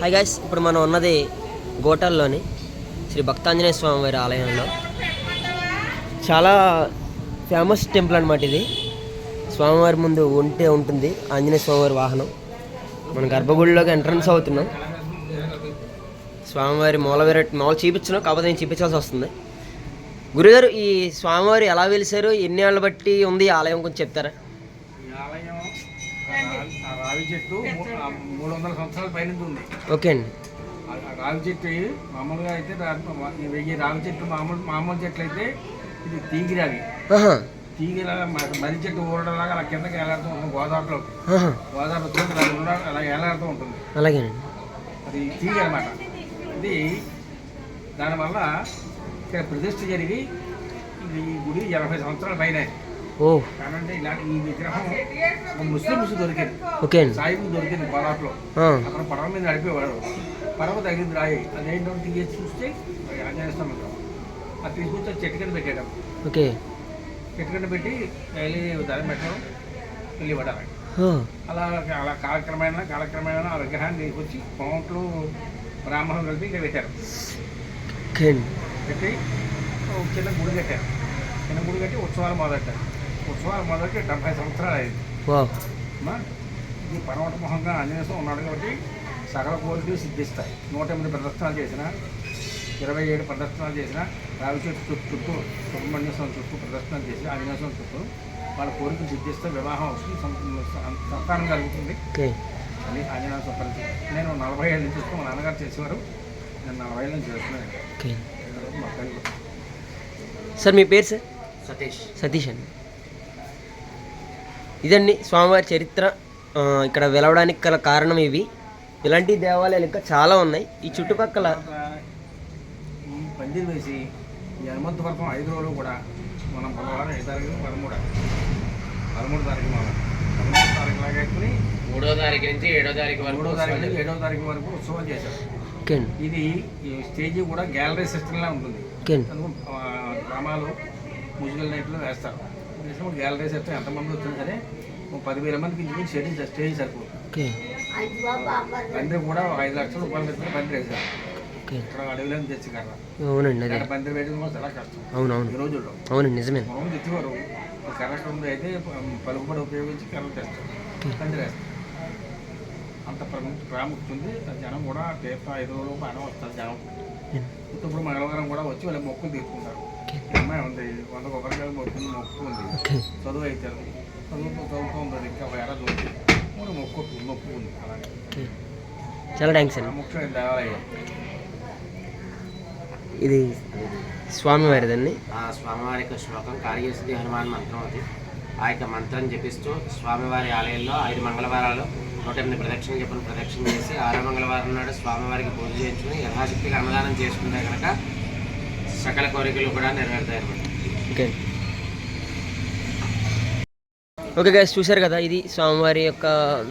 Hi guys, ఇప్పుడు మనం ఉన్నది గోటాల్లోని శ్రీ భక్తాంజనేయ స్వామి వారి ఆలయంలో. చాలా ఫేమస్ టెంపుల్ అనమాట ఇది. స్వామివారి ముందు ఉంటే ఉంటుంది ఆంజనేయ స్వామివారి వాహనం. మన గర్భగుడిలోకి ఎంట్రన్స్ అవుతున్నాం. స్వామివారి మూల చూపించను, కాకపోతే నేను చూపించాల్సి వస్తుంది. గురుగారు, ఈ స్వామివారు ఎలా వెలిసారు, ఎన్ని ఏళ్ళ బట్టి ఉంది ఈ ఆలయం, కొంచెం చెప్తారా? రావి చెట్టు 300 సంవత్సరాల పైన ఉంది. ఓకే అండి. రావి చెట్టు మామూలుగా అయితే 1000 రావి చెట్టు మామూలు చెట్లు అయితే ఇది తీగి రావి. తీగిలా మర్రి చెట్టు ఊరడంలాగా అలా కిందకి వేలాడుతూ ఉంటుంది. గోదావరిలో అలా వేలాడుతూ ఉంటుంది. అలాగేనండి. అది తీగి అనమాట. ఇది దానివల్ల ఇక్కడ ప్రతిష్ఠ జరిగి ఈ గుడి 80 సంవత్సరాల పైన. కానంటే ఇలాంటి ఈ విగ్రహం ముస్లింస్ దొరికింది. ఓకే. సాయిబు దొరికింది గోదావరిలో. అక్కడ పడవ మీద నడిపేవాడు. పడవ తగిలింది రాయి. అదేంటో తీసి చూస్తే ఆంజనేయ స్వామి అది తీసుకొచ్చి చెట్టు కింద పెట్టేయడం. ఓకే. చెట్టు కింద పెట్టి డైలీ ధర పెట్టడం, వెళ్ళి పడాలి. అలా అలా కాలక్రమేణా ఆ విగ్రహాన్ని తీసుకొచ్చి కోంట్లు బ్రాహ్మణులు కలిపి ఇక్కడ పెట్టారు. పెట్టి చిన్న గుడి కట్టారు. చిన్న గుడి కట్టి ఉత్సవాలు మొదలెట్టారు. ఉత్సవాలు మొదలెట్టి 70 సంవత్సరాలు అయింది. ఇది పరమటమోహంగా ఆంజనేయ స్వామి ఉన్నాడు కాబట్టి సకల కోరికలు సిద్ధిస్తాయి. 108 ప్రదర్శనలు చేసిన, 27 ప్రదర్శనలు చేసిన, రావి చెట్టు చుట్టూ సుబ్రహ్మణ్య స్వామి చుట్టూ ప్రదర్శనలు చేసి ఆంజనేయ స్వామి చుట్టూ వాళ్ళ కోరికలు సిద్ధిస్తే వివాహం వస్తుంది, సంతానం కలుగుతుంది అని ఆంజనేయ స్వామి పరిస్థితి. నేను 40 ఏళ్ళ నుంచి చూస్తూ మా నాన్నగారు చేసేవారు. నేను 40 ఏళ్ళ నుంచి చేస్తున్నాను. సార్ మీ పేరు? సార్ సతీష్ అండి. ఇదండి స్వామివారి చరిత్ర. ఇక్కడ వెలవడానికి గల కారణం ఇవి. ఇలాంటి దేవాలయాలు ఇంకా చాలా ఉన్నాయి ఈ చుట్టుపక్కల. ఈ పందిరి వేసి ఈ హనుమంతపురం 5 రోజులు కూడా మనం 5 తారీఖు 13 తారీఖు 13 తారీఖు లాగా వేసుకుని 3వ తారీఖు నుంచి 7వ తారీఖు వరకు 7వ తారీఖు వరకు ఉత్సవం చేశారు. ఇది స్టేజీ కూడా గ్యాలరీ సిస్టమ్లా ఉంటుంది. గ్రామాలు మ్యూజికల్ నైట్లో వేస్తారు. గ్యాలరీ సిస్టమ్ ఎంతమంది వచ్చినా సరే 10,000 మందికి ఇంచుమించి స్టేజ్ సరిపోతుంది. పందిరి కూడా 5 లక్షల రూపాయలు పెట్టుకుని పందిరి వేశారు. ఇక్కడ అడవిలో తెచ్చి కదా. అవునండి. పందిరి వేయడం కూడా చాలా కష్టం. అవునవును. ఈ రోజుల్లో అవునండి, నిజమే. మనం తెచ్చేవారు కర్ర అయితే పలుకుబడి ఉపయోగించి కర్రలు తెస్తారు, పందిరి వేస్తారు. అంత ప్రాముఖ్యత ఉంది. జనం కూడా తీర్థ 5 రోజులు బాగానే వస్తారు జనం. ఇప్పుడు మంగళవారం కూడా వచ్చి వాళ్ళ మొక్కులు తీసుకుంటారు. అమ్మాయి ఉంది 100 కొబ్బరికాయలు మొక్కు ఉంది. చదువు అయితే చదువుతుంది. ఇంకా వేరే చూసి మొక్కు ఉంది. అలాగే చాలా థ్యాంక్స్ అండి. ముఖ్యమైన దేవాలయం ఇది స్వామివారిదండి. స్వామివారి యొక్క శ్లోకం కార్యసిద్ధి హనుమాన్ మంత్రం. అది ఆ యొక్క మంత్రం జపిస్తూ స్వామివారి ఆలయంలో 5 మంగళవారాలు 108 ప్రదక్షిణ చెప్పిన ప్రదక్షిణ చేసి 6వ మంగళవారం నాడు స్వామివారికి పూజ చేయించుకుని యథాశక్తిగా అన్నదానం చేసుకుంటే కనుక సకల కోరికలు కూడా నెరవేరుతాయి అన్నమాట. ఓకే గైస్, చూశారు కదా, ఇది స్వామివారి యొక్క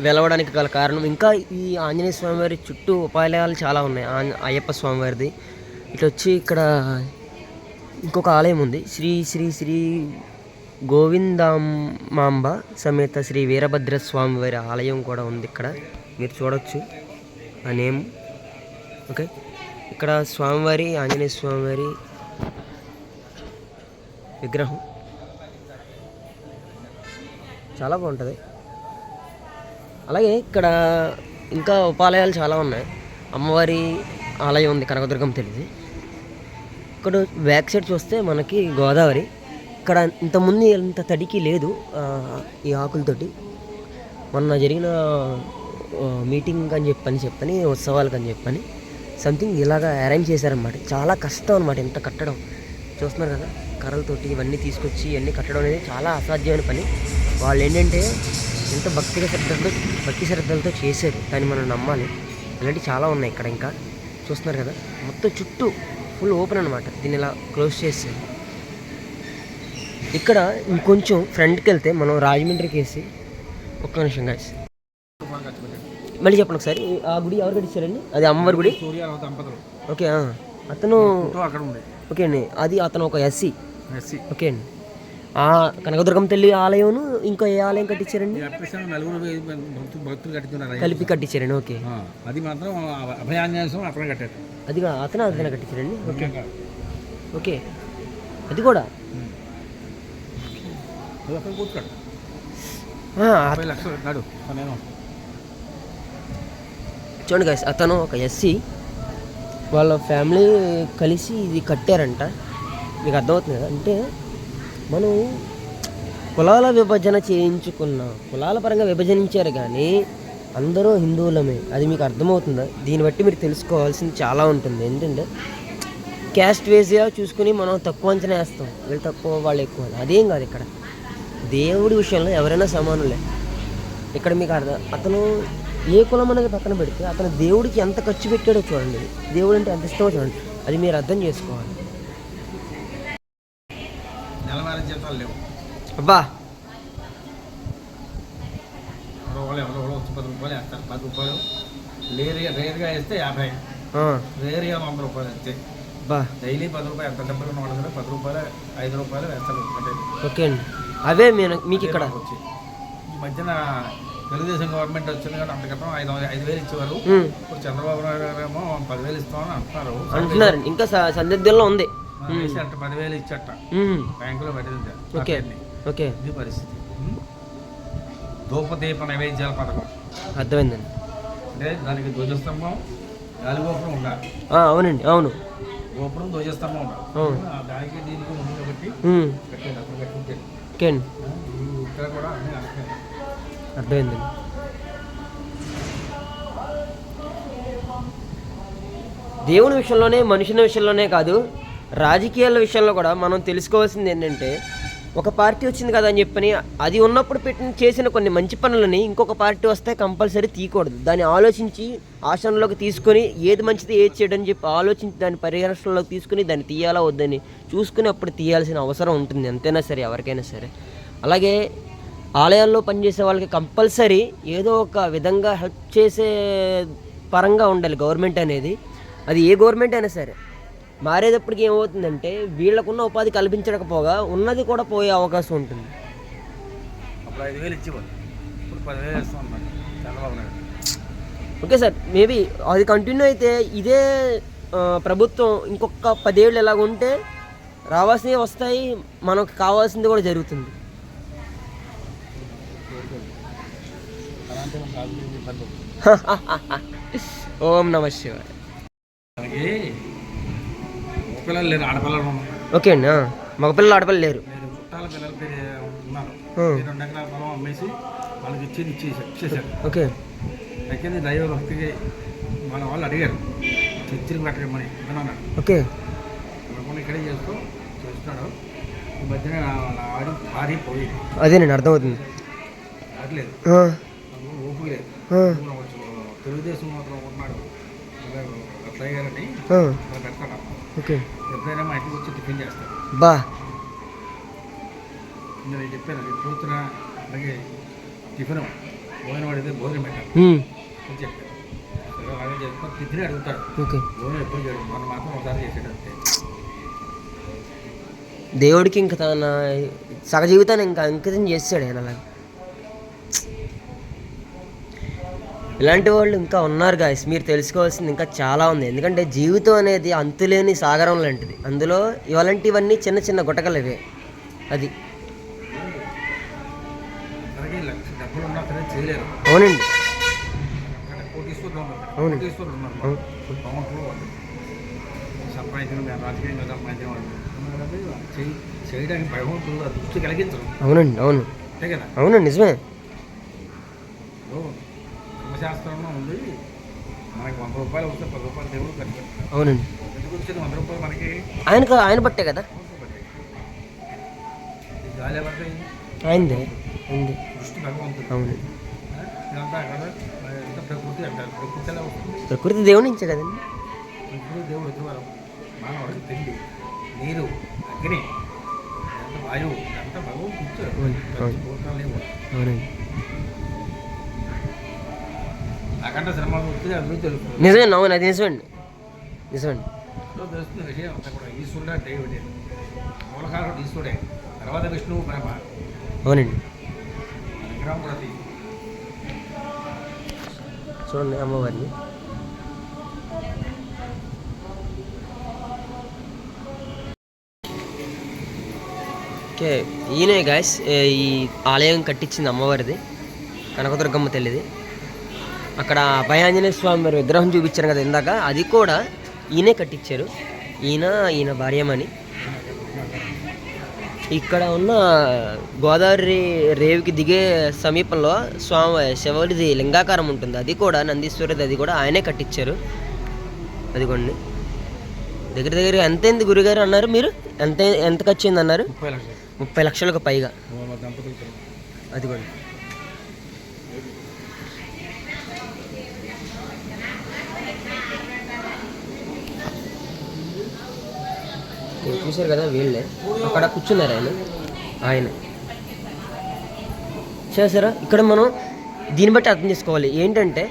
వెలవడానికి గల కారణం. ఇంకా ఈ ఆంజనేయ స్వామివారి చుట్టూ ఉపాలయాలు చాలా ఉన్నాయి. అయ్యప్ప స్వామివారిది ఇటు వచ్చి ఇక్కడ ఇంకొక ఆలయం ఉంది. శ్రీ శ్రీ శ్రీ గోవిందమాంబ సమేత శ్రీ వీరభద్ర స్వామివారి ఆలయం కూడా ఉంది. ఇక్కడ మీరు చూడవచ్చు ఆ నేమ్. ఓకే, ఇక్కడ స్వామివారి ఆంజనేయ స్వామివారి విగ్రహం చాలా బాగుంటుంది. అలాగే ఇక్కడ ఇంకా ఉపాలయాలు చాలా ఉన్నాయి. అమ్మవారి ఆలయం ఉంది, కనకదుర్గం తెలియదు. ఇక్కడ బ్యాక్ సైడ్ చూస్తే మనకి గోదావరి. ఇక్కడ ఇంతకుముందు ఇంత తడికి లేదు ఈ ఆకులతోటి. మొన్న జరిగిన మీటింగ్ అని చెప్పని ఉత్సవాలకు అని చెప్పని సంథింగ్ ఇలాగా అరేంజ్ చేశారనమాట. చాలా కష్టం అనమాట ఇంత కట్టడం. చూస్తున్నారు కదా, కర్రలతోటి ఇవన్నీ తీసుకొచ్చి ఇవన్నీ కట్టడం అనేది చాలా అసాధ్యమైన పని. వాళ్ళు ఏంటంటే ఎంత భక్తి శ్రద్ధలతో చేశారు, దాన్ని మనం నమ్మాలి. ఇలాంటివి చాలా ఉన్నాయి ఇక్కడ. ఇంకా చూస్తున్నారు కదా, మొత్తం చుట్టూ ఫుల్ ఓపెన్ అనమాట. దీన్ని ఇలా క్లోజ్ చేశారు. ఇక్కడ ఇంకొంచెం ఫ్రంట్కి వెళ్తే మనం రాజమండ్రికి వేసి ఒక్క నిమిషం గాయస్ మళ్ళీ చెప్పండి ఒకసారి. ఆ గుడి ఎవరు కట్టించారండి? అది అమ్మవారి గుడి. ఓకే, అతను ఓకే అండి. అది అతను ఒక ఎస్సీ. ఓకే అండి. ఆ కనకదుర్గమ్మ తల్లి ఆలయం ఇంకో ఏ ఆలయం కట్టించారండి? నలుగురు భక్తులు కట్టించున్నారు కలిపి కట్టించారండి. ఓకే. అది మాత్రం అభయాంజనేయ స్వామి అక్కడ కట్టారు. అది అతనే కట్టించారండి. Okay okay. అది కూడా కూర్చోడు 50 లక్షలు కట్టినాడు. నేను చూడండి గైస్, అతను ఒక ఎస్సీ, వాళ్ళ ఫ్యామిలీ కలిసి ఇది కట్టారంట. మీకు అర్థమవుతుంది కదా? అంటే మనం కులాల విభజన చేయించుకున్నాం, కులాల పరంగా విభజనించారు కానీ అందరూ హిందువులమే. అది మీకు అర్థమవుతుందా? దీన్ని బట్టి మీరు తెలుసుకోవాల్సింది చాలా ఉంటుంది. ఏంటంటే క్యాస్ట్ వేస్గా చూసుకుని మనం తక్కువ అంచనా వేస్తాం, వీళ్ళు తక్కువ వాళ్ళు ఎక్కువ. అదేం కాదు. ఇక్కడ దేవుడి విషయంలో ఎవరైనా సమానులే. ఇక్కడ మీకు అతను ఏ కులం అనేది పక్కన పెడితే అతను దేవుడికి ఎంత ఖర్చు పెట్టాడో చూడండి. దేవుడు అంటే ఎంత ఇష్టమో చూడండి. అది మీరు అర్థం చేసుకోవాలి. నెలవారీ జీతాలు లేవు. అబ్బా, ఎవరో వచ్చి 10 రూపాయలు వేస్తారు. 10 రూపాయలు రేరుగా వేస్తే 50, రేరుగా 100 రూపాయలు వేస్తే డైలీ 10 రూపాయలు. ఎంత డబ్బులు ఉన్న వాళ్ళు 10 రూపాయలు 5 రూపాయలు వేస్తారు. ఓకే అండి. అవే మీకు ఇక్కడ వచ్చి ఈ మధ్యన తెలుగుదేశం గవర్నమెంట్ వచ్చింది కాబట్టి అంతక్రితం 5,000 ఇచ్చేవారు. ఇప్పుడు చంద్రబాబు నాయుడు గారు ఏమో 10,000 ఇస్తామని అంటున్నారు. ఇంకా సందిగ్ధంలో ఉంది. 10,000 ఇచ్చట బ్యాంకులో పెట్టింది. Okay okay. ఇది పరిస్థితి. ధూపదీప నైవేద్యాల పథకం అర్థమైందండి. అంటే దానికి ధ్వజస్తంభం, గాలిగోపురం ఉండాలి. అవునండి, అవును. గోపురం ధ్వజస్తంభం ఉండాలి. దానికి దీనికి ముందు ఒకటి కట్టేది, అప్పుడు కట్టించారు. ఇక్కడ కూడా అన్నీ అర్థమైందండి. దేవుని విషయంలోనే, మనుషుల విషయంలోనే కాదు, రాజకీయాల విషయంలో కూడా మనం తెలుసుకోవాల్సింది ఏంటంటే, ఒక పార్టీ వచ్చింది కదా అని చెప్పని అది ఉన్నప్పుడు చేసిన కొన్ని మంచి పనులని ఇంకొక పార్టీ వస్తే కంపల్సరీ తీయకూడదు. దాన్ని ఆలోచించి ఆచరణలోకి తీసుకొని ఏది మంచిది ఏది చేయడని చెప్పి ఆలోచించి దాన్ని పరిగణనలోకి తీసుకుని దాన్ని తీయాలా వద్దని చూసుకుని అప్పుడు తీయాల్సిన అవసరం ఉంటుంది. ఎంతైనా సరే, ఎవరికైనా సరే. అలాగే ఆలయాల్లో పనిచేసే వాళ్ళకి కంపల్సరీ ఏదో ఒక విధంగా హెల్ప్ చేసే పరంగా ఉండాలి గవర్నమెంట్ అనేది. అది ఏ గవర్నమెంట్ అయినా సరే. మారేటప్పటికి ఏమవుతుందంటే వీళ్ళకున్న ఉపాధి కల్పించకపోగా ఉన్నది కూడా పోయే అవకాశం ఉంటుంది. అప్పుడు 5,000 ఇచ్చేవాళ్ళు, ఇప్పుడు 10,000 ఇస్తాం Chandrababu Naidu. Okay sir, maybe అది కంటిన్యూ అయితే ఇదే ప్రభుత్వం ఇంకొక 10 ఏళ్ళు ఎలాగ ఉంటే రావాల్సినవి వస్తాయి, మనకు కావాల్సింది కూడా జరుగుతుంది. ఓం నమ శివాయ. పిల్లలు లేరు, ఆడపిల్లలు ఉన్నారు. ఓకే అండి. మగపిల్లలు ఆడపిల్లలు లేరు. చుట్టాల పిల్లలు ఉన్నారు. 2 ఎకరాల పొలం అమ్మేసి వాళ్ళకి ఇచ్చేసారు. ఓకే. అయితే డ్రైవర్ వస్తే మన వాళ్ళు అడిగారు చర్చికి పెట్టమని అన్నాడు. ఓకే. ఇక్కడే చేస్తున్నాడు. ఈ మధ్యన ఆడి పారిపోయి అదేనండి, అర్థమవుతుంది. రావట్లేదు, ఊపిరి లేదు. తెలుగుదేశం మాత్రం ఉన్నాడు అట్లయ్య గారని పెడతాడు. ఓకే. ఎప్పుడైనా మా ఇంటికి వచ్చి టిఫిన్ చేస్తాడు. బా, నేను చెప్పాను కూతురా, అలాగే టిఫిన్ భోజనం అడిగితే భోజనం పెట్టాను అని చెప్పాను. అలాగే చెప్పుకొని టిఫిన్ అడుగుతాడు. ఓకే. భోజనం ఎప్పుడు చేయడు, మనం మాత్రం ఒకసారి చేసాడు అంతే. దేవుడికి ఇంకా తన సగ జీవితాన్ని ఇంకా అంకితం చేస్తాడు ఆయన. అలాగే ఇలాంటి వాళ్ళు ఇంకా ఉన్నారు గాయస్. మీరు తెలుసుకోవాల్సింది ఇంకా చాలా ఉంది. ఎందుకంటే జీవితం అనేది అంతులేని సాగరం లాంటిది. అందులో ఇలాంటివన్నీ చిన్న చిన్న గుటకలవే. అది అవునండి, అవునండి. అవునండి, అవును, అవునండి, నిజమే. శాస్త్రంలో ఉంది, మనకి 100 రూపాయలు వస్తే 10 రూపాయలు దేవుడు ఖర్చు పెడతాడు. అవునండి. ఎందుకు వచ్చేది 100 రూపాయలు మనకి? ఆయన బట్టే కదా. గాలి ఎవరిది? ఆయనదే. దృష్టి భగవంతుడు. అవును. ఇదంతా కదా ప్రకృతి అంటారు. ప్రకృతి ఎలా వస్తుంది? ప్రకృతి దేవుడి నుంచే కదండి. ప్రకృతి దేవుడు ఇదివరం మానవుడికి తిండి, నీరు, అగ్ని, ఎంత వాయువు, ఎంత భగవంతుడు ఇచ్చారు. అవునండి. నాకంటే సినిమాలు వస్తే అభివృద్ధి తెలుస్తుంది. నిజమే. అవును, అది నిజమండి. ఇందులో తెలుస్తున్న విషయం అంతా కూడా ఈశ్వరుడు అంటే ఏమిటి మూలకారుడు ఈశ్వరుడే, తర్వాత విష్ణువు బ్రహ్మ. అవునండి. విగ్రహం కూడా తీయి. చూడండి అమ్మవారిని. ఓకే, ఈయనే గాయస్ ఈ ఆలయం కట్టించింది అమ్మవారిది, కనకదుర్గమ్మ తల్లిది. అక్కడ అభయాంజనేయ స్వామి వారి విగ్రహం చూపించారు కదా ఇందాక, అది కూడా ఈయనే కట్టించారు. ఈయన భార్యమని. ఇక్కడ ఉన్న గోదావరి రేవుకి దిగే సమీపంలో శివుడిది లింగాకారం ఉంటుంది, అది కూడా నందీశ్వరుది, అది కూడా ఆయనే కట్టించారు. అదిగోండి దగ్గర దగ్గర ఎంతైంది గురుగారు అన్నారు మీరు? ఎంత ఖర్చు అన్నారు? 30 లక్షలకు పైగా. అదిగోండి. చూశారు కదా, వీళ్ళే అక్కడ కూర్చున్నారు ఆయన చేశారా. ఇక్కడ మనం దీన్ని బట్టి అర్థం చేసుకోవాలి ఏంటంటే,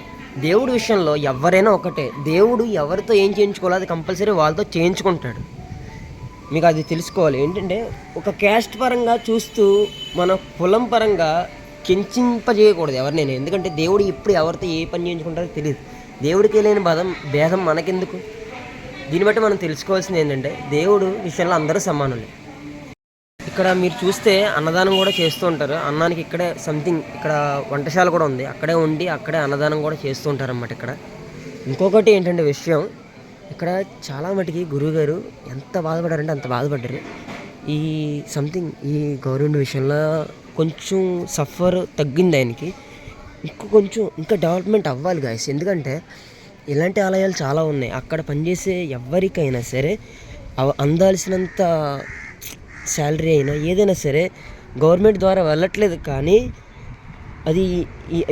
దేవుడి విషయంలో ఎవరైనా ఒకటే, దేవుడు ఎవరితో ఏం చేయించుకోవాలో అది కంపల్సరీ వాళ్ళతో చేయించుకుంటాడు. మీకు అది తెలుసుకోవాలి. ఏంటంటే ఒక క్యాస్ట్ పరంగా చూస్తూ మన కులం పరంగా కించింపజేయకూడదు ఎవరినైనా. ఎందుకంటే దేవుడు ఇప్పుడు ఎవరితో ఏ పని చేయించుకుంటారో తెలియదు. దేవుడికి లేని భేదం మనకెందుకు? దీన్ని బట్టి మనం తెలుసుకోవాల్సింది ఏంటంటే, దేవుడు విషయంలో అందరూ సమానులే. ఇక్కడ మీరు చూస్తే అన్నదానం కూడా చేస్తూ ఉంటారు. అన్నానికి ఇక్కడే ఇక్కడ వంటశాల కూడా ఉంది, అక్కడే ఉండి అక్కడే అన్నదానం కూడా చేస్తూ ఉంటారన్నమాట. ఇక్కడ ఇంకొకటి ఏంటంటే విషయం, ఇక్కడ చాలా మటుకి గురువుగారు ఎంత బాధపడారంటే అంత బాధపడ్డారు. ఈ గవర్నమెంట్ విషయంలో కొంచెం సఫర్ తగ్గింది ఆయనకి. ఇంకా డెవలప్మెంట్ అవ్వాలి గాయస్. ఎందుకంటే ఇలాంటి ఆలయాలు చాలా ఉన్నాయి. అక్కడ పనిచేసే ఎవరికైనా సరే అందాల్సినంత శాలరీ అయినా ఏదైనా సరే గవర్నమెంట్ ద్వారా వెళ్ళట్లేదు. కానీ అది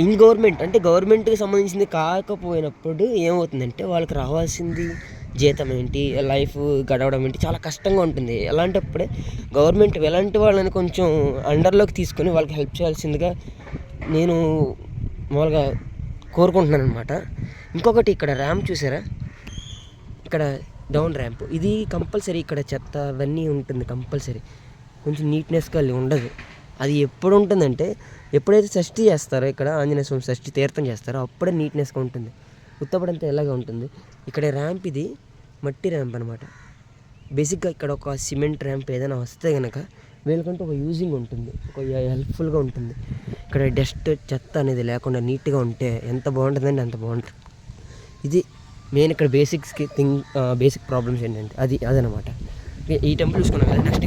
ఇన్ గవర్నమెంట్ అంటే గవర్నమెంట్కి సంబంధించింది కాకపోయినప్పుడు ఏమవుతుందంటే, వాళ్ళకి రావాల్సింది జీతం ఏంటి, లైఫ్ గడవడం ఏంటి, చాలా కష్టంగా ఉంటుంది. అలాంటప్పుడే గవర్నమెంట్ ఎలాంటి వాళ్ళని కొంచెం అండర్లోకి తీసుకొని వాళ్ళకి హెల్ప్ చేయాల్సిందిగా నేను మామూలుగా కోరుకుంటున్నాను అనమాట. ఇంకొకటి, ఇక్కడ ర్యాంప్ చూసారా, ఇక్కడ డౌన్ ర్యాంప్, ఇది కంపల్సరీ. ఇక్కడ చెత్త అవన్నీ ఉంటుంది కంపల్సరీ. కొంచెం నీట్నెస్గా ఉండదు. అది ఎప్పుడు ఉంటుందంటే, ఎప్పుడైతే షష్ఠి చేస్తారో, ఇక్కడ ఆంజనేయ స్వామి షష్ఠి తీర్థం చేస్తారో అప్పుడే నీట్నెస్గా ఉంటుంది. ఉత్తపడంతా ఎలాగా ఉంటుంది. ఇక్కడ ర్యాంప్ ఇది మట్టి ర్యాంప్ అనమాట. బేసిక్గా ఇక్కడ ఒక సిమెంట్ ర్యాంప్ ఏదైనా వస్తే కనుక వీళ్ళకంటే ఒక యూజింగ్ ఉంటుంది, ఒక హెల్ప్ఫుల్గా ఉంటుంది. ఇక్కడ డస్ట్ చెత్త అనేది లేకుండా నీట్గా ఉంటే ఎంత బాగుంటుందండి, అంత బాగుంటుంది. ఇది మెయిన్ ఇక్కడ బేసిక్ ప్రాబ్లమ్స్ ఏంటంటే అదనమాట. ఈ టెంపుల్ చూసుకున్నాం కదా. నెక్స్ట్